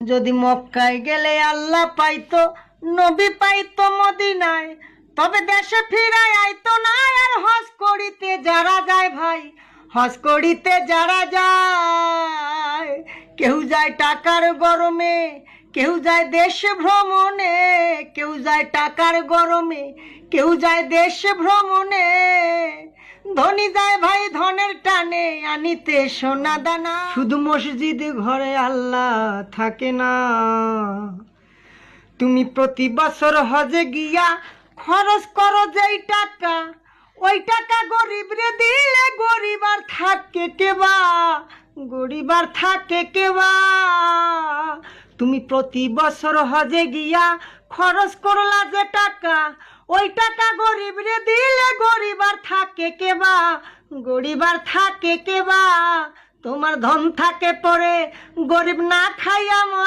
যদি মক্কায় গেলে আল্লাহ পাইতো, নবী পাইতো মদিনায়, তবে দেশে ফিরায় আইতো না। আর হজ করিতে যারা যায় ভাই, হজ করিতে যারা যায়, কেউ যায় টাকার গরমে, কেউ যায় দেশ ভ্রমণে, কেউ যায় টাকার গরমে, কেউ যায় দেশ ভ্রমণে। ধনী যায় ভাই ধনের টানে, আনিতে সোনা দানা। শুধু মসজিদ ঘরে আল্লাহ থাকে না। তুমি প্রতি বছর হজে গিয়া খরচ করো যেই টাকা, ওই টাকা গরিব রে দিলে গরিব আর থাকে কেবা, গরিব আর থাকে কেবা। তুমি প্রতি বছর হজে গিয়া খরচ করলা যে টাকা, ওই টাকা গরিব রে দিলে গরিব আর থাকে কেবা, গরিব আর থাকে কেবা। তোমার ধন থাকে পরে, গরিব না খাইয়া